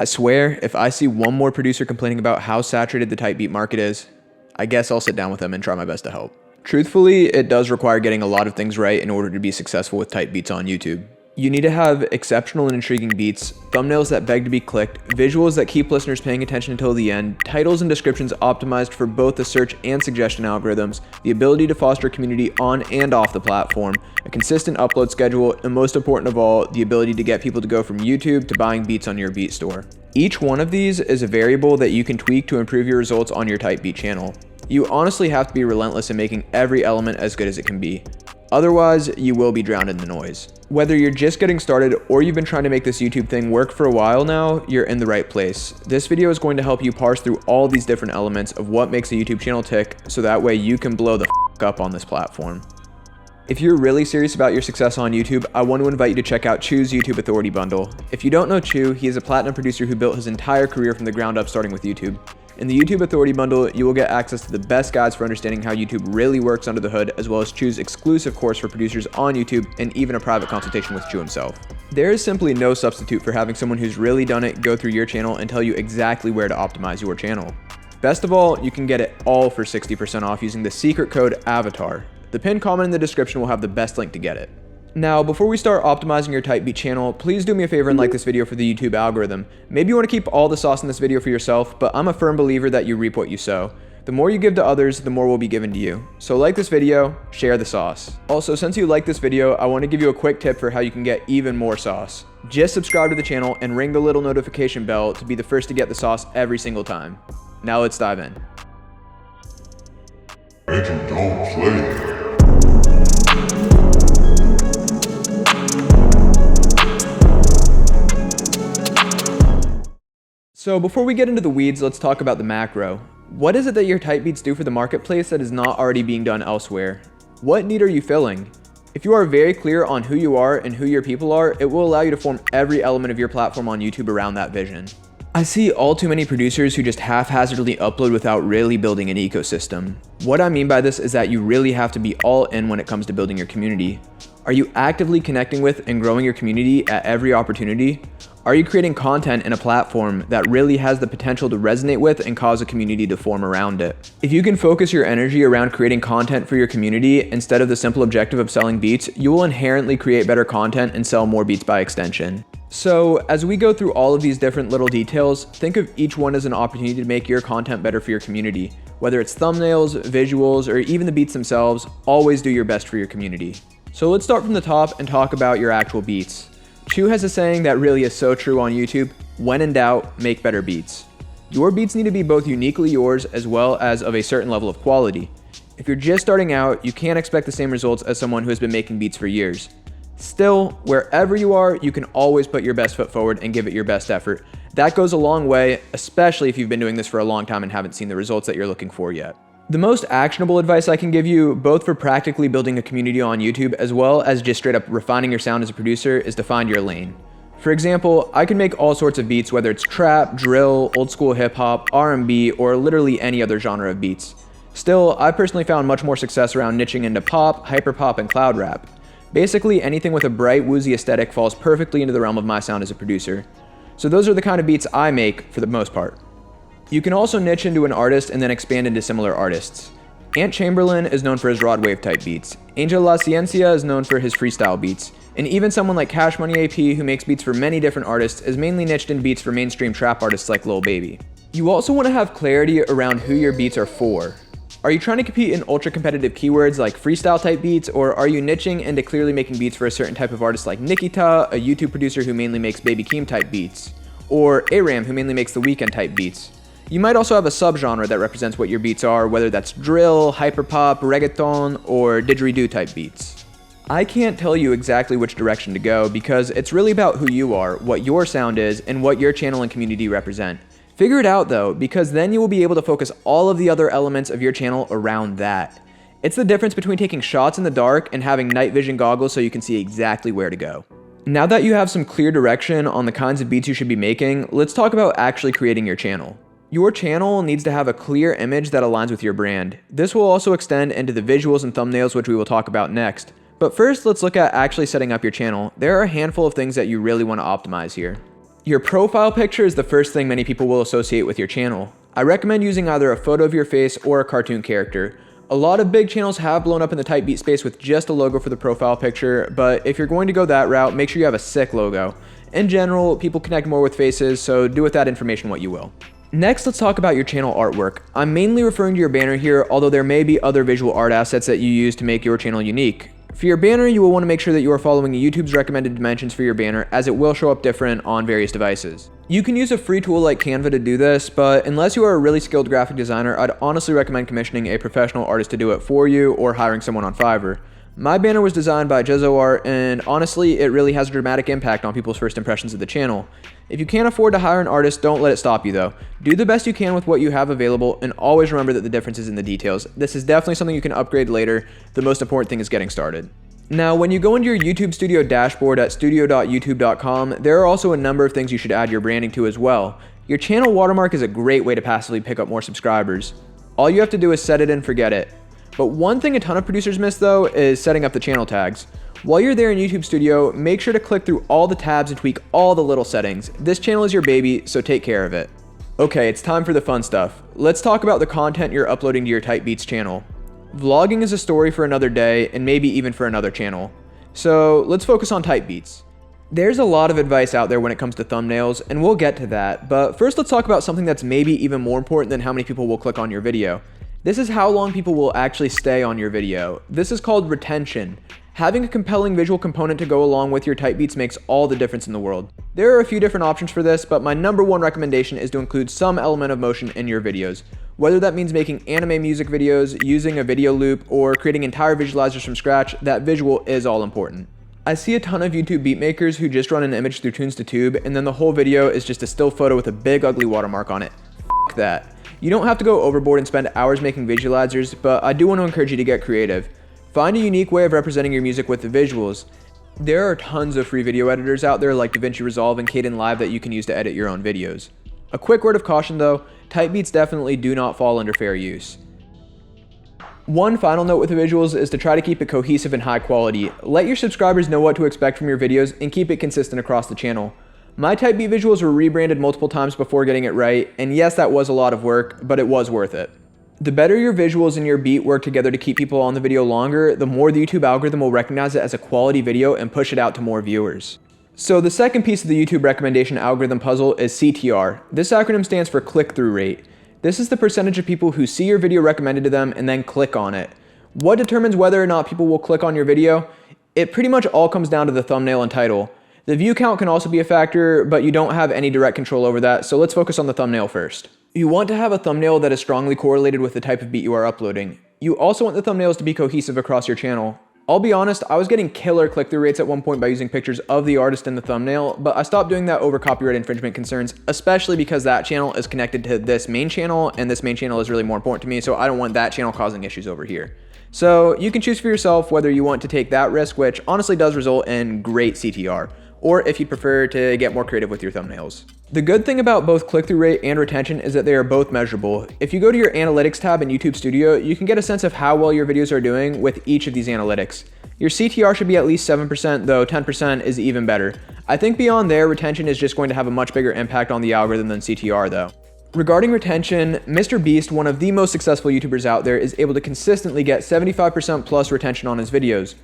I swear, if I see one more producer complaining about how saturated the type beat market is, I guess I'll sit down with them and try my best to help. Truthfully, it does require getting a lot of things right in order to be successful with type beats on YouTube. You need to have exceptional and intriguing beats, thumbnails that beg to be clicked, visuals that keep listeners paying attention until the end, titles and descriptions optimized for both the search and suggestion algorithms, the ability to foster community on and off the platform, a consistent upload schedule, and most important of all, the ability to get people to go from YouTube to buying beats on your beat store. Each one of these is a variable that you can tweak to improve your results on your type beat channel. You honestly have to be relentless in making every element as good as it can be. Otherwise, you will be drowned in the noise. Whether you're just getting started or you've been trying to make this YouTube thing work for a while now, you're in the right place. This video is going to help you parse through all these different elements of what makes a YouTube channel tick, so that way you can blow the f up on this platform. If you're really serious about your success on YouTube, I want to invite you to check out Chu's YouTube Authority Bundle. If you don't know Chu, he is a platinum producer who built his entire career from the ground up starting with YouTube. In the YouTube Authority Bundle, you will get access to the best guides for understanding how YouTube really works under the hood, as well as Chu's exclusive course for producers on YouTube, and even a private consultation with Chu himself. There is simply no substitute for having someone who's really done it go through your channel and tell you exactly where to optimize your channel. Best of all, you can get it all for 60% off using the secret code AVATAR. The pinned comment in the description will have the best link to get it. Now, before we start optimizing your type beat channel, please do me a favor and like this video for the YouTube algorithm. Maybe you want to keep all the sauce in this video for yourself, but I'm a firm believer that you reap what you sow. The more you give to others, the more will be given to you. So like this video, share the sauce. Also, since you like this video, I want to give you a quick tip for how you can get even more sauce. Just subscribe to the channel and ring the little notification bell to be the first to get the sauce every single time. Now let's dive in. Legend don't play. So before we get into the weeds, let's talk about the macro. What is it that your type beats do for the marketplace that is not already being done elsewhere? What need are you filling? If you are very clear on who you are and who your people are, it will allow you to form every element of your platform on YouTube around that vision. I see all too many producers who just haphazardly upload without really building an ecosystem. What I mean by this is that you really have to be all in when it comes to building your community. Are you actively connecting with and growing your community at every opportunity? Are you creating content in a platform that really has the potential to resonate with and cause a community to form around it? If you can focus your energy around creating content for your community instead of the simple objective of selling beats, you will inherently create better content and sell more beats by extension. So as we go through all of these different little details, think of each one as an opportunity to make your content better for your community. Whether it's thumbnails, visuals, or even the beats themselves, always do your best for your community. So let's start from the top and talk about your actual beats. Chu has a saying that really is so true on YouTube: when in doubt, make better beats. Your beats need to be both uniquely yours as well as of a certain level of quality. If you're just starting out, you can't expect the same results as someone who has been making beats for years. Still, wherever you are, you can always put your best foot forward and give it your best effort. That goes a long way, especially if you've been doing this for a long time and haven't seen the results that you're looking for yet. The most actionable advice I can give you, both for practically building a community on YouTube as well as just straight up refining your sound as a producer, is to find your lane. For example, I can make all sorts of beats, whether it's trap, drill, old school hip hop, R&B, or literally any other genre of beats. Still, I personally found much more success around niching into pop, hyperpop, and cloud rap. Basically, anything with a bright, woozy aesthetic falls perfectly into the realm of my sound as a producer. So those are the kind of beats I make for the most part. You can also niche into an artist and then expand into similar artists. Ant Chamberlain is known for his rod wave type beats. Angel La Ciencia is known for his freestyle beats. And even someone like Cash Money AP, who makes beats for many different artists, is mainly niched in beats for mainstream trap artists like Lil Baby. You also want to have clarity around who your beats are for. Are you trying to compete in ultra competitive keywords like freestyle type beats, or are you niching into clearly making beats for a certain type of artist like Nikita, a YouTube producer who mainly makes Baby Keem type beats, or Aram, who mainly makes The Weeknd type beats? You might also have a subgenre that represents what your beats are, whether that's drill, hyperpop, reggaeton, or didgeridoo type beats. I can't tell you exactly which direction to go because it's really about who you are, what your sound is, and what your channel and community represent. Figure it out though, because then you will be able to focus all of the other elements of your channel around that. It's the difference between taking shots in the dark and having night vision goggles so you can see exactly where to go. Now that you have some clear direction on the kinds of beats you should be making, let's talk about actually creating your channel. Your channel needs to have a clear image that aligns with your brand. This will also extend into the visuals and thumbnails, which we will talk about next. But first, let's look at actually setting up your channel. There are a handful of things that you really want to optimize here. Your profile picture is the first thing many people will associate with your channel. I recommend using either a photo of your face or a cartoon character. A lot of big channels have blown up in the type beat space with just a logo for the profile picture, but if you're going to go that route, make sure you have a sick logo. In general, people connect more with faces, so do with that information what you will. Next, let's talk about your channel artwork. I'm mainly referring to your banner here, although there may be other visual art assets that you use to make your channel unique. For your banner, you will want to make sure that you are following YouTube's recommended dimensions for your banner, as it will show up different on various devices. You can use a free tool like Canva to do this, but unless you are a really skilled graphic designer, I'd honestly recommend commissioning a professional artist to do it for you or hiring someone on Fiverr. My banner was designed by Jezzo Art, and honestly, it really has a dramatic impact on people's first impressions of the channel. If you can't afford to hire an artist, don't let it stop you though. Do the best you can with what you have available, and always remember that the difference is in the details. This is definitely something you can upgrade later. The most important thing is getting started. Now, when you go into your YouTube Studio dashboard at studio.youtube.com, there are also a number of things you should add your branding to as well. Your channel watermark is a great way to passively pick up more subscribers. All you have to do is set it and forget it. But one thing a ton of producers miss though is setting up the channel tags. While you're there in YouTube Studio, make sure to click through all the tabs and tweak all the little settings. This channel is your baby, so take care of it. Okay, it's time for the fun stuff. Let's talk about the content you're uploading to your Type Beats channel. Vlogging is a story for another day and maybe even for another channel. So let's focus on Type Beats. There's a lot of advice out there when it comes to thumbnails, and we'll get to that, but first let's talk about something that's maybe even more important than how many people will click on your video. This is how long people will actually stay on your video. This is called retention. Having a compelling visual component to go along with your type beats makes all the difference in the world. There are a few different options for this, but my number one recommendation is to include some element of motion in your videos. Whether that means making anime music videos, using a video loop, or creating entire visualizers from scratch, that visual is all important. I see a ton of YouTube beatmakers who just run an image through Tunes to Tube, and then the whole video is just a still photo with a big ugly watermark on it. F that. You don't have to go overboard and spend hours making visualizers, but I do want to encourage you to get creative. Find a unique way of representing your music with the visuals. There are tons of free video editors out there like DaVinci Resolve and Kdenlive that you can use to edit your own videos. A quick word of caution though, type beats definitely do not fall under fair use. One final note with the visuals is to try to keep it cohesive and high quality. Let your subscribers know what to expect from your videos and keep it consistent across the channel. My type beat visuals were rebranded multiple times before getting it right, and yes, that was a lot of work, but it was worth it. The better your visuals and your beat work together to keep people on the video longer, the more the YouTube algorithm will recognize it as a quality video and push it out to more viewers. So the second piece of the YouTube recommendation algorithm puzzle is CTR. This acronym stands for click-through rate. This is the percentage of people who see your video recommended to them and then click on it. What determines whether or not people will click on your video? It pretty much all comes down to the thumbnail and title. The view count can also be a factor, but you don't have any direct control over that, so let's focus on the thumbnail first. You want to have a thumbnail that is strongly correlated with the type of beat you are uploading. You also want the thumbnails to be cohesive across your channel. I'll be honest, I was getting killer click-through rates at one point by using pictures of the artist in the thumbnail, but I stopped doing that over copyright infringement concerns, especially because that channel is connected to this main channel, and this main channel is really more important to me, so I don't want that channel causing issues over here. So you can choose for yourself whether you want to take that risk, which honestly does result in great CTR, or if you prefer to get more creative with your thumbnails. The good thing about both click-through rate and retention is that they are both measurable. If you go to your analytics tab in YouTube Studio, you can get a sense of how well your videos are doing with each of these analytics. Your CTR should be at least 7%, though 10% is even better. I think beyond there, retention is just going to have a much bigger impact on the algorithm than CTR though. Regarding retention, Mr. Beast, one of the most successful YouTubers out there, is able to consistently get 75% plus retention on his videos.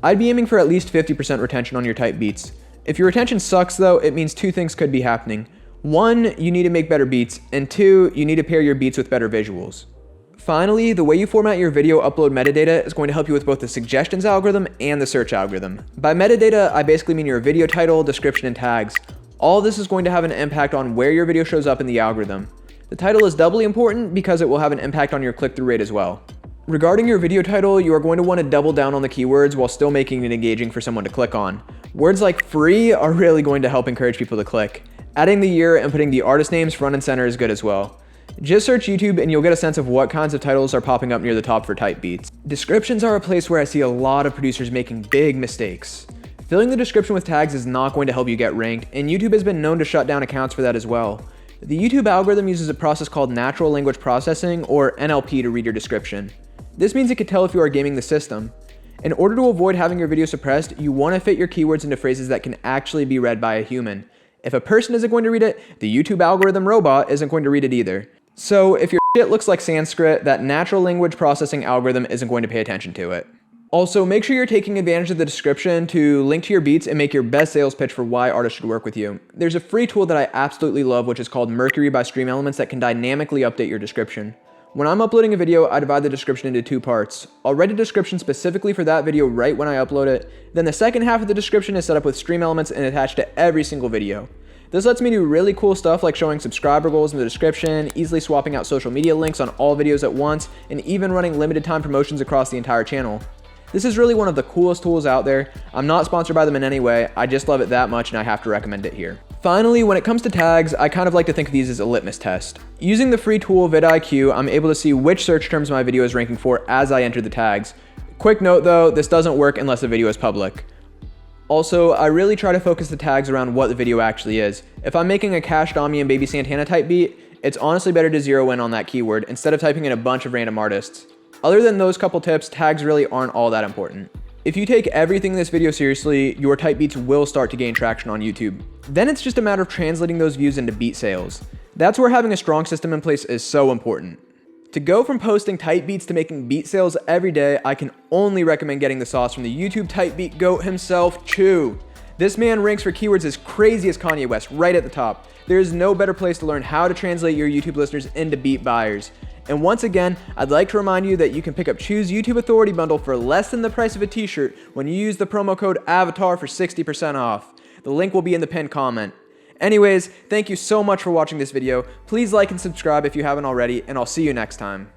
I'd be aiming for at least 50% retention on your type beats. If your retention sucks though, it means two things could be happening. One, you need to make better beats, and two, you need to pair your beats with better visuals. Finally, the way you format your video upload metadata is going to help you with both the suggestions algorithm and the search algorithm. By metadata, I basically mean your video title, description, and tags. All of this is going to have an impact on where your video shows up in the algorithm. The title is doubly important because it will have an impact on your click-through rate as well. Regarding your video title, you are going to want to double down on the keywords while still making it engaging for someone to click on. Words like free are really going to help encourage people to click. Adding the year and putting the artist names front and center is good as well. Just search YouTube and you'll get a sense of what kinds of titles are popping up near the top for type beats. Descriptions are a place where I see a lot of producers making big mistakes. Filling the description with tags is not going to help you get ranked, and YouTube has been known to shut down accounts for that as well. The YouTube algorithm uses a process called natural language processing, or NLP, to read your description. This means it can tell if you are gaming the system. In order to avoid having your video suppressed, you want to fit your keywords into phrases that can actually be read by a human. If a person isn't going to read it, the YouTube algorithm robot isn't going to read it either. So if your shit looks like Sanskrit, that natural language processing algorithm isn't going to pay attention to it. Also, make sure you're taking advantage of the description to link to your beats and make your best sales pitch for why artists should work with you. There's a free tool that I absolutely love, which is called Mercury by Stream Elements, that can dynamically update your description. When I'm uploading a video, I divide the description into 2 parts. I'll write a description specifically for that video right when I upload it. Then the second half of the description is set up with Stream Elements and attached to every single video. This lets me do really cool stuff like showing subscriber goals in the description, easily swapping out social media links on all videos at once, and even running limited time promotions across the entire channel. This is really one of the coolest tools out there. I'm not sponsored by them in any way, I just love it that much and I have to recommend it here. Finally, when it comes to tags, I kind of like to think of these as a litmus test. Using the free tool vidIQ, I'm able to see which search terms my video is ranking for as I enter the tags. Quick note though, this doesn't work unless the video is public. Also, I really try to focus the tags around what the video actually is. If I'm making a Cash Dami and Baby Santana type beat, it's honestly better to zero in on that keyword instead of typing in a bunch of random artists. Other than those couple tips, tags really aren't all that important. If you take everything in this video seriously, your type beats will start to gain traction on YouTube. Then it's just a matter of translating those views into beat sales. That's where having a strong system in place is so important. To go from posting type beats to making beat sales every day, I can only recommend getting the sauce from the YouTube type beat goat himself, Chew. This man ranks for keywords as crazy as Kanye West, right at the top. There is no better place to learn how to translate your YouTube listeners into beat buyers. And once again, I'd like to remind you that you can pick up Chew's YouTube Authority Bundle for less than the price of a t-shirt when you use the promo code AVATAR for 60% off. The link will be in the pinned comment. Anyways, thank you so much for watching this video. Please like and subscribe if you haven't already, and I'll see you next time.